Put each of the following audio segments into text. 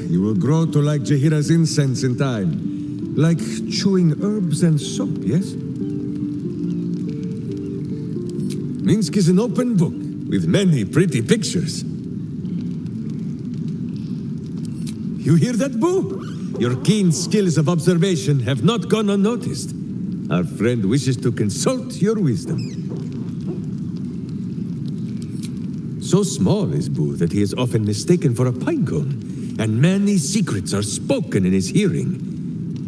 you will grow to like Jahira's incense in time. Like chewing herbs and soap, yes? Minsc is an open book, with many pretty pictures. You hear that, Boo? Your keen skills of observation have not gone unnoticed. Our friend wishes to consult your wisdom. So small is Boo that he is often mistaken for a pinecone, and many secrets are spoken in his hearing.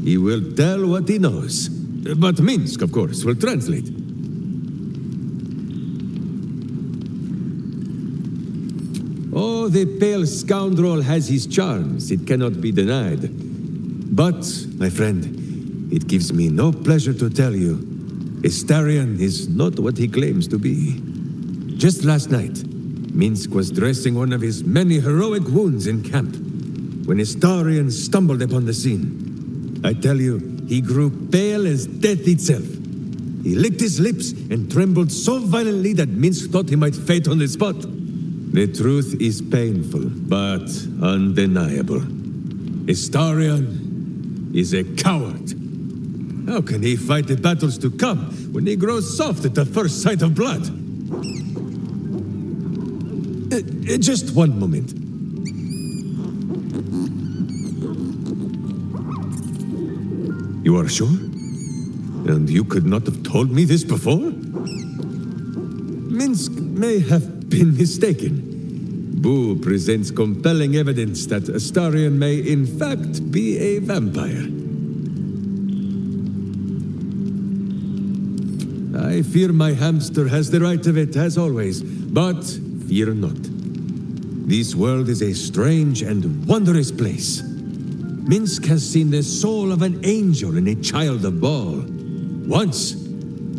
He will tell what he knows, but Minsc, of course, will translate. Oh, the pale scoundrel has his charms, it cannot be denied. But, my friend, it gives me no pleasure to tell you, Astarion is not what he claims to be. Just last night, Minsc was dressing one of his many heroic wounds in camp, when Astarion stumbled upon the scene. I tell you, he grew pale as death itself. He licked his lips and trembled so violently that Minsc thought he might faint on the spot. The truth is painful, but undeniable. Astarion is a coward. How can he fight the battles to come when he grows soft at the first sight of blood? Just one moment. You are sure? And you could not have told me this before? Minsc may have been mistaken. Boo presents compelling evidence that Astarion may in fact be a vampire. I fear my hamster has the right of it, as always, but fear not. This world is a strange and wondrous place. Minsc has seen the soul of an angel in a child of Baal. Once,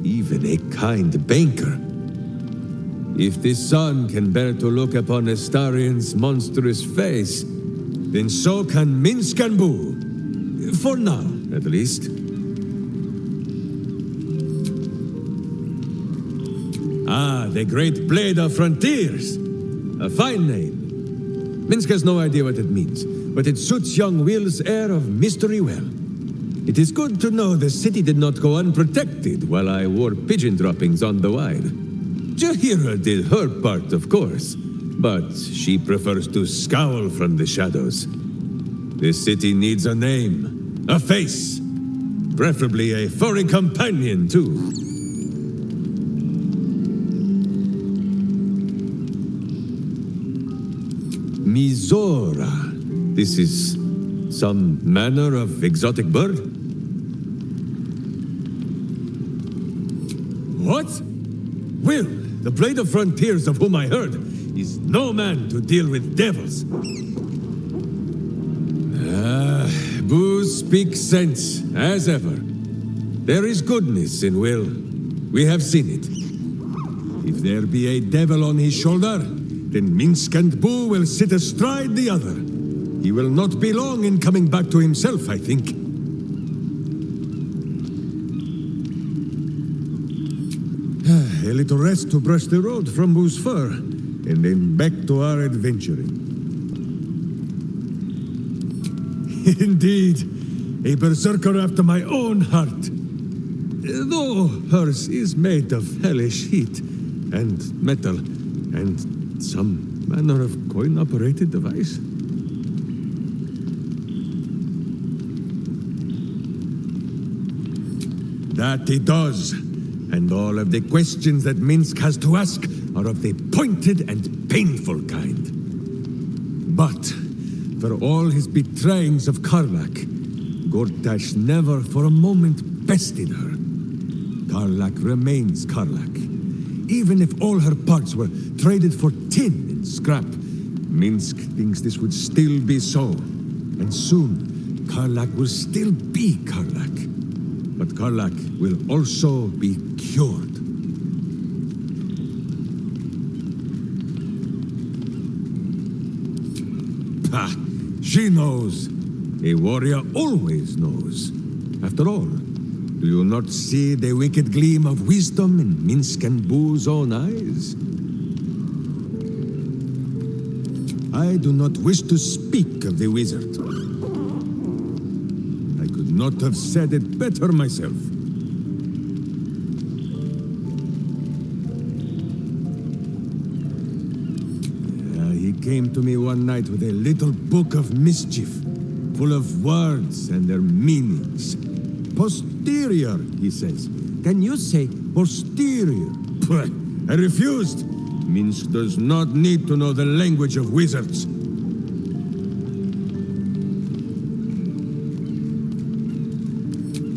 even a kind banker. If the sun can bear to look upon Astarion's monstrous face, then so can Minsc and Boo. For now, at least. Ah, the Great Blade of Frontiers. A fine name. Minsc has no idea what it means, but it suits young Will's air of mystery well. It is good to know the city did not go unprotected while I wore pigeon droppings on the wide. Jahira did her part, of course, but she prefers to scowl from the shadows. The city needs a name, a face, preferably a furry companion, too. Mizora. This is some manner of exotic bird? What? Will, the Blade of Frontiers of whom I heard, is no man to deal with devils. Boo speaks sense, as ever. There is goodness in Will. We have seen it. If there be a devil on his shoulder, then Minsc and Boo will sit astride the other. He will not be long in coming back to himself, I think. A little rest to brush the road from Boo's fur, and then back to our adventuring. Indeed, a berserker after my own heart. Though hers is made of hellish heat, and metal, and some manner of coin-operated device. That it does. And all of the questions that Minsc has to ask are of the pointed and painful kind. But, for all his betrayings of Karlach, Gortash never for a moment bested her. Karlach remains Karlach. Even if all her parts were traded for tin and scrap, Minsc thinks this would still be so. And soon, Karlach will still be Karlach. But Karlach will also be cured. Pah! She knows. A warrior always knows. After all, do you not see the wicked gleam of wisdom in Minsc and Boo's own eyes? I do not wish to speak of the wizard. I could not have said it better myself. He came to me one night with a little book of mischief, full of words and their meanings. Posterior, he says. Can you say posterior? I refused. Minsc does not need to know the language of wizards.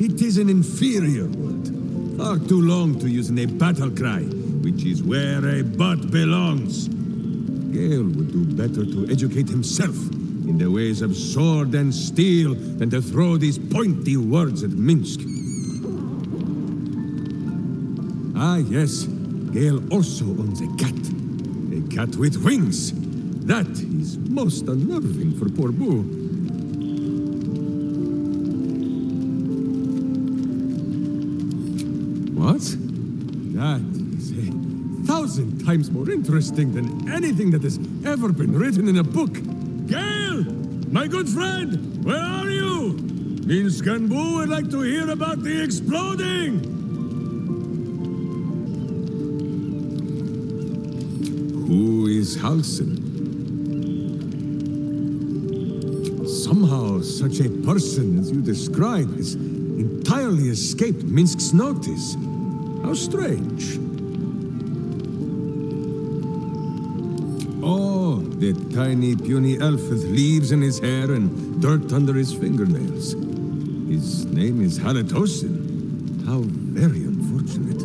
It is an inferior word, far too long to use in a battle cry, which is where a butt belongs. Gale would do better to educate himself in the ways of sword and steel than to throw these pointy words at Minsc. Ah, yes, Gale also owns a cat with wings. That is most unnerving for poor Boo. What? That is 1,000 times more interesting than anything that has ever been written in a book. Gale! My good friend! Where are you? Minsc and Boo would like to hear about the exploding! Who is Halsin? Somehow, such a person as you describe has entirely escaped Minsc's notice. How strange. Oh, the tiny, puny elf with leaves in his hair and dirt under his fingernails. His name is Halitosin. How very unfortunate.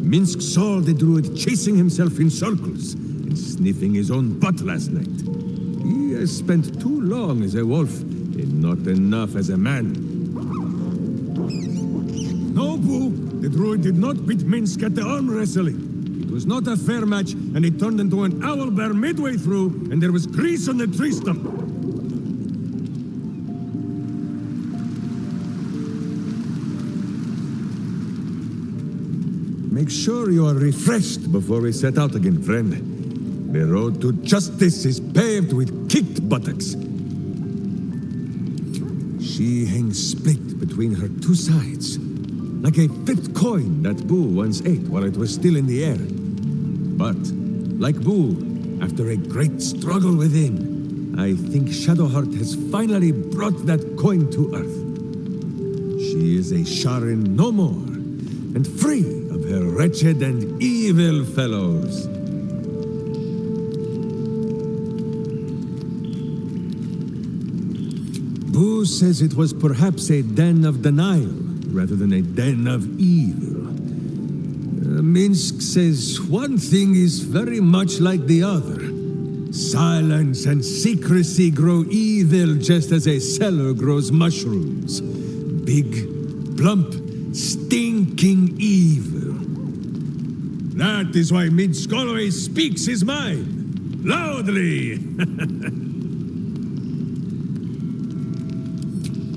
Minsc saw the druid chasing himself in circles and sniffing his own butt last night. He has spent too long as a wolf and not enough as a man. No, Boo! The druid did not beat Minsc at the arm wrestling. It was not a fair match, and it turned into an owlbear midway through, and there was grease on the tree stump. Make sure you are refreshed before we set out again, friend. The road to justice is paved with kicked buttocks. She hangs split between her two sides, like a fifth coin that Boo once ate while it was still in the air. But, like Boo, after a great struggle within, I think Shadowheart has finally brought that coin to earth. She is a Sharin no more, and free of her wretched and evil fellows. Boo says it was perhaps a den of denial, rather than a den of evil. Minsc says one thing is very much like the other. Silence and secrecy grow evil just as a cellar grows mushrooms. Big, plump, stinking evil. That is why Minsc always speaks his mind, loudly.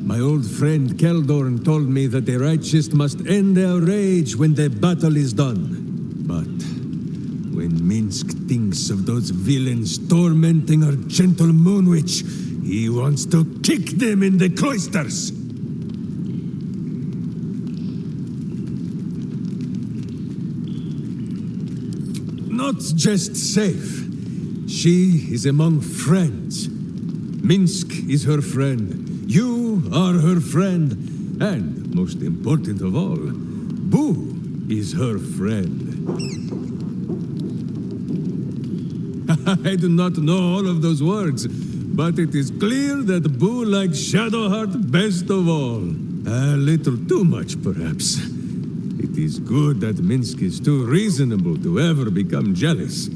My old friend Keldorn told me that the righteous must end their rage when the battle is done. But when Minsc thinks of those villains tormenting our gentle Moonwitch, he wants to kick them in the cloisters. Not just safe. She is among friends. Minsc is her friend. You are her friend. And, most important of all, Boo is her friend. I do not know all of those words, but it is clear that Boo likes Shadowheart best of all. A little too much, perhaps. It is good that Minsc is too reasonable to ever become jealous.